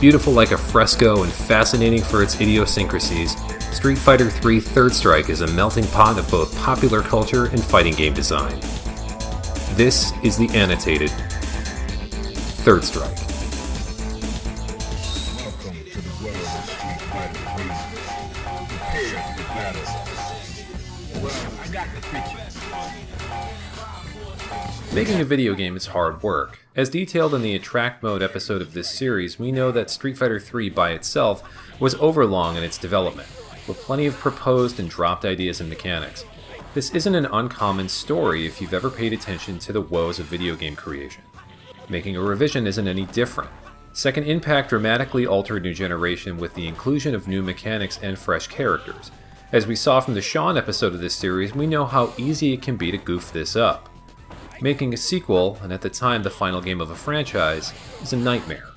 beautiful like a fresco and fascinating for its idiosyncrasies, Street Fighter III Third Strike is a melting pot of both popular culture and fighting game design. This is the Annotated Third Strike. Welcome to the world of Street Fighter III. Prepare for battle. Well, I got the picture. Making a video game is hard work. As detailed in the Attract Mode episode of this series, we know that Street Fighter III by itself was overlong in its development, with plenty of proposed and dropped ideas and mechanics. This isn't an uncommon story if you've ever paid attention to the woes of video game creation. Making a revision isn't any different. Second Impact dramatically altered New Generation with the inclusion of new mechanics and fresh characters. As we saw from the Shawn episode of this series, we know how easy it can be to goof this up. Making a sequel, and at the time the final game of a franchise, is a nightmare.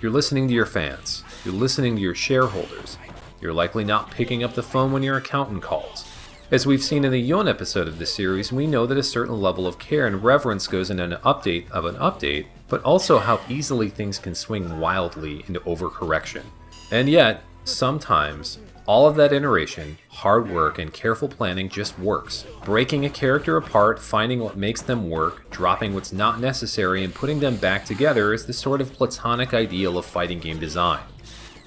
You're listening to your fans. You're listening to your shareholders. You're likely not picking up the phone when your accountant calls. As we've seen in the Yun episode of this series, we know that a certain level of care and reverence goes in an update of an update, but also how easily things can swing wildly into overcorrection. And yet, sometimes, all of that iteration, hard work, and careful planning just works. Breaking a character apart, finding what makes them work, dropping what's not necessary, and putting them back together is the sort of platonic ideal of fighting game design.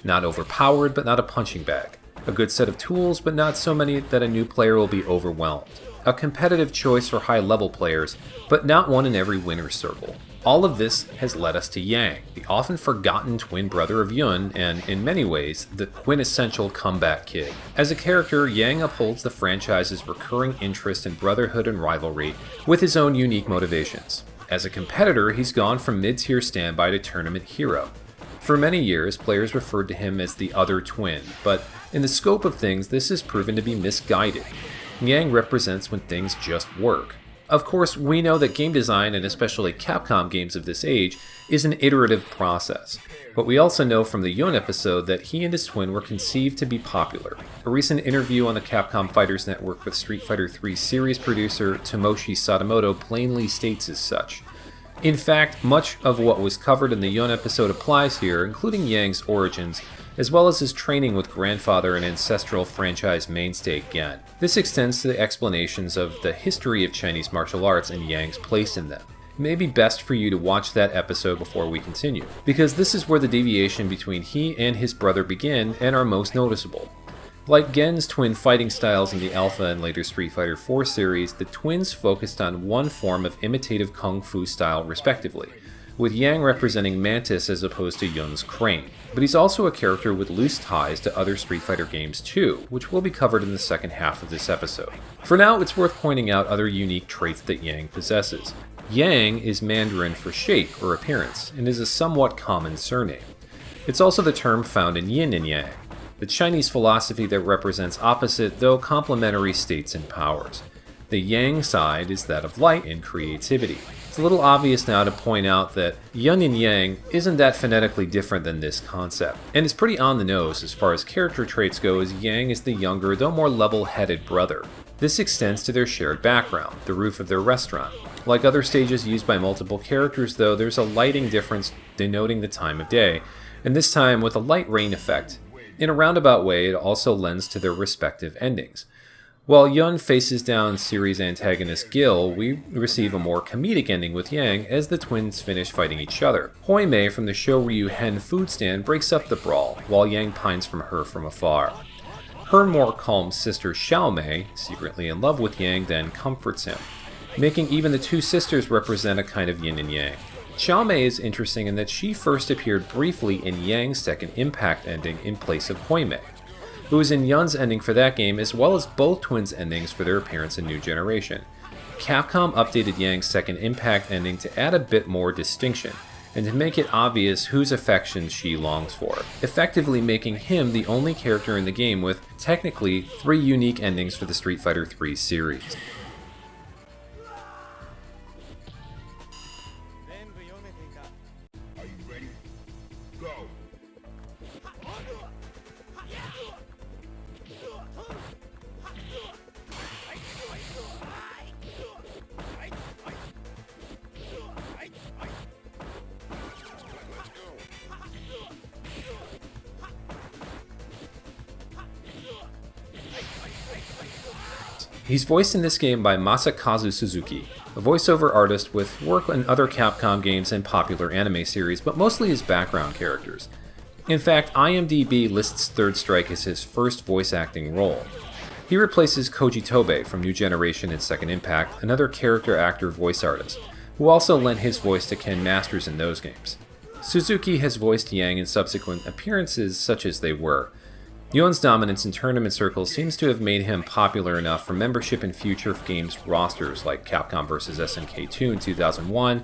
Not overpowered, but not a punching bag. A good set of tools, but not so many that a new player will be overwhelmed. A competitive choice for high-level players, but not one in every winner's circle. All of this has led us to Yang, the often forgotten twin brother of Yun, and in many ways, the quintessential comeback kid. As a character, Yang upholds the franchise's recurring interest in brotherhood and rivalry with his own unique motivations. As a competitor, he's gone from mid-tier standby to tournament hero. For many years, players referred to him as the other twin, but in the scope of things, this has proven to be misguided. Yang represents when things just work. Of course, we know that game design, and especially Capcom games of this age, is an iterative process. But we also know from the Yun episode that he and his twin were conceived to be popular. A recent interview on the Capcom Fighters Network with Street Fighter III series producer Tomoshi Sadamoto plainly states as such. In fact, much of what was covered in the Yun episode applies here, including Yang's origins, as well as his training with grandfather and ancestral franchise mainstay Gen. This extends to the explanations of the history of Chinese martial arts and Yang's place in them. It may be best for you to watch that episode before we continue, because this is where the deviation between he and his brother begin and are most noticeable. Like Gen's twin fighting styles in the Alpha and later Street Fighter IV series, the twins focused on one form of imitative kung fu style respectively, with Yang representing Mantis as opposed to Yun's Crane. But he's also a character with loose ties to other Street Fighter games too, which will be covered in the second half of this episode. For now, it's worth pointing out other unique traits that Yang possesses. Yang is Mandarin for shape or appearance, and is a somewhat common surname. It's also the term found in Yin and Yang, the Chinese philosophy that represents opposite though complementary states and powers. The Yang side is that of light and creativity. It's a little obvious now to point out that Yun and Yang isn't that phonetically different than this concept, and it's pretty on the nose as far as character traits go, as Yang is the younger though more level-headed brother. This extends to their shared background, the roof of their restaurant. Like other stages used by multiple characters though, there's a lighting difference denoting the time of day, and this time with a light rain effect. In a roundabout way, it also lends to their respective endings. While Yun faces down series antagonist Gil, we receive a more comedic ending with Yang as the twins finish fighting each other. Hoi Mei from the Shoryu Hen food stand breaks up the brawl, while Yang pines from her from afar. Her more calm sister Xiao Mei, secretly in love with Yang, then comforts him, making even the two sisters represent a kind of yin and yang. Xiao Mei is interesting in that she first appeared briefly in Yang's Second Impact ending in place of Hoi Mei, who was in Yun's ending for that game, as well as both twins' endings for their appearance in New Generation. Capcom updated Yang's Second Impact ending to add a bit more distinction, and to make it obvious whose affections she longs for, effectively making him the only character in the game with, technically, 3 unique endings for the Street Fighter III series. Are you ready? Go! He's voiced in this game by Masakazu Suzuki, a voiceover artist with work in other Capcom games and popular anime series, but mostly as background characters. In fact, IMDb lists Third Strike as his first voice acting role. He replaces Koji Tobe from New Generation and Second Impact, another character actor voice artist, who also lent his voice to Ken Masters in those games. Suzuki has voiced Yang in subsequent appearances such as they were. Yon's dominance in tournament circles seems to have made him popular enough for membership in future games rosters like Capcom vs. SNK 2 in 2001,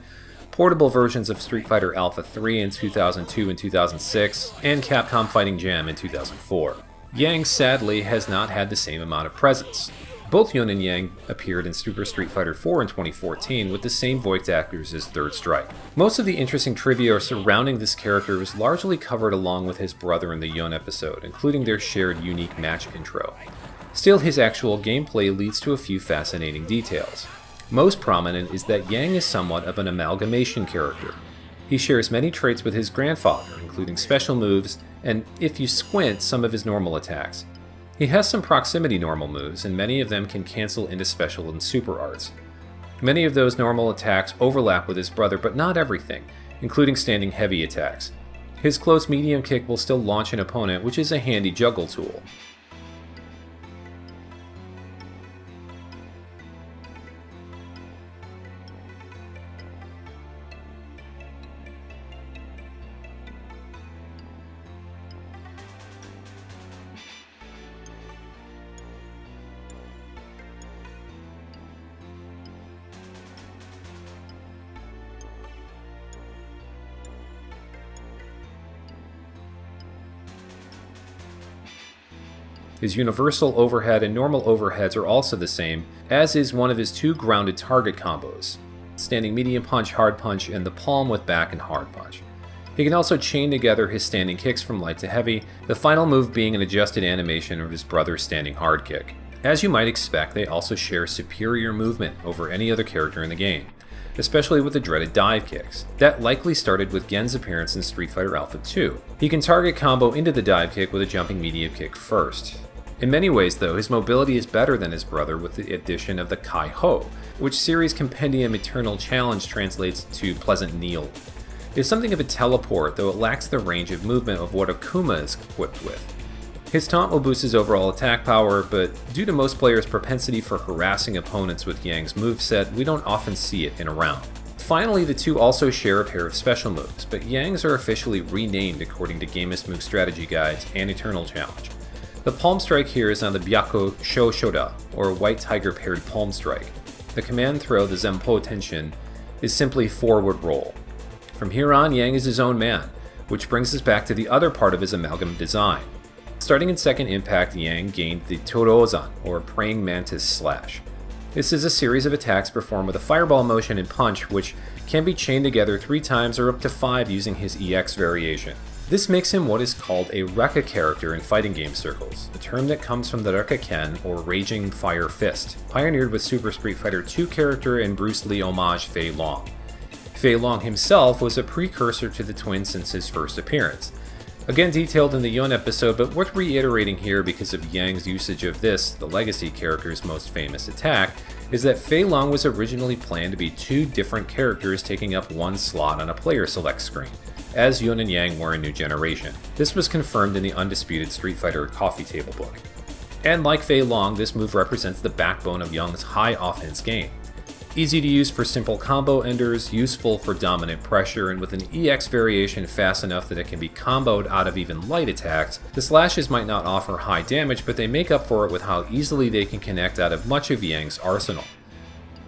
portable versions of Street Fighter Alpha 3 in 2002 and 2006, and Capcom Fighting Jam in 2004. Yang sadly has not had the same amount of presence. Both Yon and Yang appeared in Super Street Fighter 4 in 2014 with the same voice actors as Third Strike. Most of the interesting trivia surrounding this character was largely covered along with his brother in the Yon episode, including their shared unique match intro. Still, his actual gameplay leads to a few fascinating details. Most prominent is that Yang is somewhat of an amalgamation character. He shares many traits with his grandfather, including special moves, and if you squint, some of his normal attacks. He has some proximity normal moves, and many of them can cancel into special and super arts. Many of those normal attacks overlap with his brother, but not everything, including standing heavy attacks. His close medium kick will still launch an opponent, which is a handy juggle tool. His universal overhead and normal overheads are also the same, as is one of his two grounded target combos, standing medium punch, hard punch, and the palm with back and hard punch. He can also chain together his standing kicks from light to heavy, the final move being an adjusted animation of his brother's standing hard kick. As you might expect, they also share superior movement over any other character in the game, especially with the dreaded dive kicks. That likely started with Gen's appearance in Street Fighter Alpha 2. He can target combo into the dive kick with a jumping medium kick first. In many ways, though, his mobility is better than his brother with the addition of the Kai Ho, which series compendium Eternal Challenge translates to Pleasant Kneel. It's something of a teleport, though it lacks the range of movement of what Akuma is equipped with. His taunt will boost his overall attack power, but due to most players' propensity for harassing opponents with Yang's moveset, we don't often see it in a round. Finally, the two also share a pair of special moves, but Yang's are officially renamed according to Gamist Move strategy guides and Eternal Challenge. The palm strike here is on the Byako Shoshoda, or White Tiger paired palm strike. The command throw, the Zempo Tenshin, is simply forward roll. From here on, Yang is his own man, which brings us back to the other part of his amalgam design. Starting in Second Impact, Yang gained the Torozan, or Praying Mantis Slash. This is a series of attacks performed with a fireball motion and punch, which can be chained together 3 times or up to 5 using his EX variation. This makes him what is called a Rekka character in fighting game circles, a term that comes from the Rekka Ken, or Raging Fire Fist, pioneered with Super Street Fighter 2 character and Bruce Lee homage Fei Long. Fei Long himself was a precursor to the twins since his first appearance. Again detailed in the Yon episode, but worth reiterating here because of Yang's usage of this, the legacy character's most famous attack, is that Fei Long was originally planned to be 2 different characters taking up 1 slot on a player select screen, as Yon and Yang were in New Generation. This was confirmed in the Undisputed Street Fighter coffee table book. And like Fei Long, this move represents the backbone of Young's high offense game. Easy to use for simple combo enders, useful for dominant pressure, and with an EX variation fast enough that it can be comboed out of even light attacks, the slashes might not offer high damage, but they make up for it with how easily they can connect out of much of Yang's arsenal.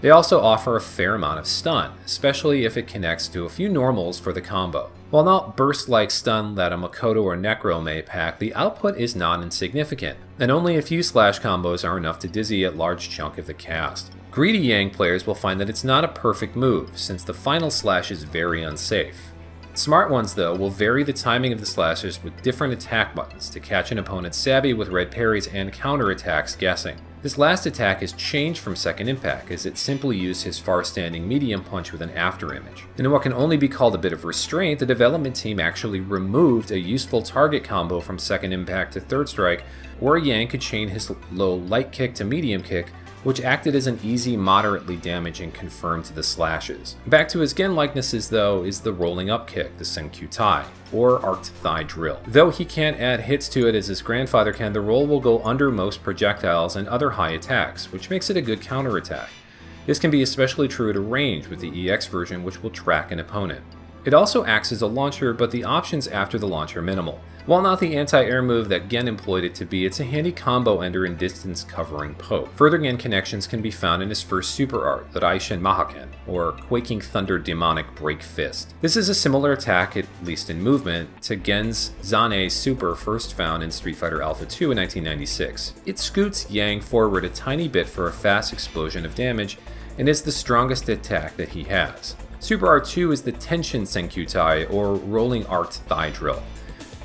They also offer a fair amount of stun, especially if it connects to a few normals for the combo. While not burst-like stun that a Makoto or Necro may pack, the output is not insignificant, and only a few slash combos are enough to dizzy a large chunk of the cast. Greedy Yang players will find that it's not a perfect move, since the final slash is very unsafe. Smart ones, though, will vary the timing of the slashes with different attack buttons to catch an opponent savvy with red parries and counterattacks guessing. This last attack is changed from Second Impact, as it simply used his far-standing medium punch with an afterimage. And in what can only be called a bit of restraint, the development team actually removed a useful target combo from Second Impact to Third Strike, where Yang could chain his low light kick to medium kick, which acted as an easy, moderately damage and confirmed the slashes. Back to his Gen likenesses though is the rolling up kick, the Senkyu Tai, or arced thigh drill. Though he can't add hits to it as his grandfather can, the roll will go under most projectiles and other high attacks, which makes it a good counterattack. This can be especially true at a range with the EX version, which will track an opponent. It also acts as a launcher, but the options after the launch are minimal. While not the anti-air move that Gen employed it to be, it's a handy combo ender and distance covering poke. Further Gen connections can be found in his first super art, the Raishin Mahaken, or Quaking Thunder Demonic Break Fist. This is a similar attack, at least in movement, to Gen's Zane Super first found in Street Fighter Alpha 2 in 1996. It scoots Yang forward a tiny bit for a fast explosion of damage, and is the strongest attack that he has. Super R2 is the Tenshin Senkyu Tai, or Rolling Arced Thigh Drill.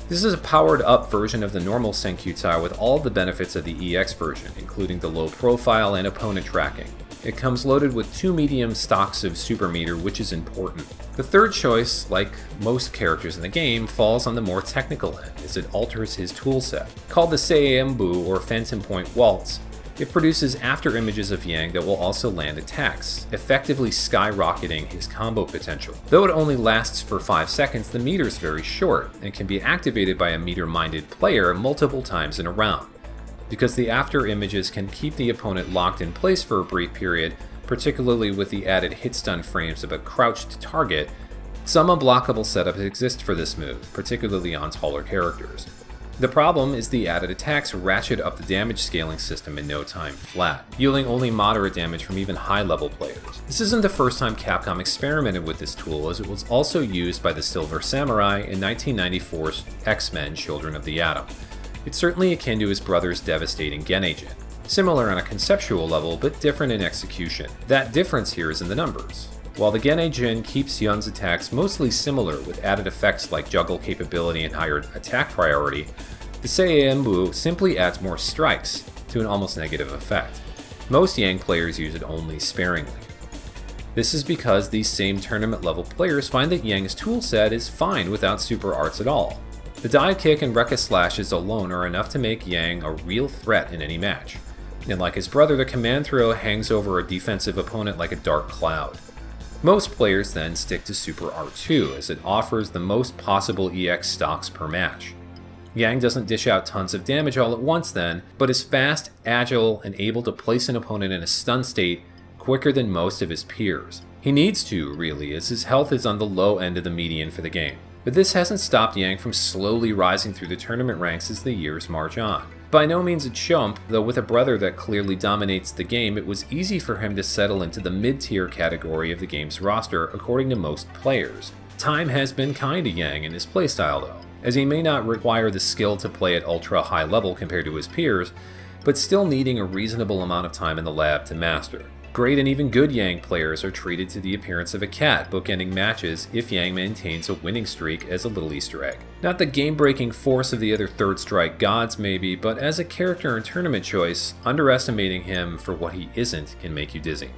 This is a powered up version of the normal Senkyu Tai with all the benefits of the EX version, including the low profile and opponent tracking. It comes loaded with 2 medium stocks of super meter, which is important. The third choice, like most characters in the game, falls on the more technical end, as it alters his toolset. Called the Seiembu or Phantom Point Waltz, it produces after images of Yang that will also land attacks, effectively skyrocketing his combo potential. Though it only lasts for 5 seconds, the meter is very short, and can be activated by a meter-minded player multiple times in a round. Because the after images can keep the opponent locked in place for a brief period, particularly with the added hit stun frames of a crouched target, some unblockable setups exist for this move, particularly on taller characters. The problem is the added attacks ratchet up the damage scaling system in no time flat, yielding only moderate damage from even high-level players. This isn't the first time Capcom experimented with this tool, as it was also used by the Silver Samurai in 1994's X-Men Children of the Atom. It's certainly akin to his brother's devastating Genei-jin, similar on a conceptual level but different in execution. That difference here is in the numbers. While the Genei-jin keeps Yun's attacks mostly similar with added effects like juggle capability and higher attack priority, the Seiembu simply adds more strikes to an almost negative effect. Most Yang players use it only sparingly. This is because these same tournament level players find that Yang's toolset is fine without super arts at all. The dive kick and Rekka slashes alone are enough to make Yang a real threat in any match. And like his brother, the command throw hangs over a defensive opponent like a dark cloud. Most players then stick to Super R2 as it offers the most possible EX stocks per match. Yang doesn't dish out tons of damage all at once then, but is fast, agile, and able to place an opponent in a stun state quicker than most of his peers. He needs to, really, as his health is on the low end of the median for the game. But this hasn't stopped Yang from slowly rising through the tournament ranks as the years march on. By no means a chump, though with a brother that clearly dominates the game, it was easy for him to settle into the mid-tier category of the game's roster according to most players. Time has been kind to Yang in his playstyle though, as he may not require the skill to play at ultra high level compared to his peers, but still needing a reasonable amount of time in the lab to master. Great and even good Yang players are treated to the appearance of a cat bookending matches if Yang maintains a winning streak as a little Easter egg. Not the game-breaking force of the other third strike gods maybe, but as a character and tournament choice, underestimating him for what he isn't can make you dizzy.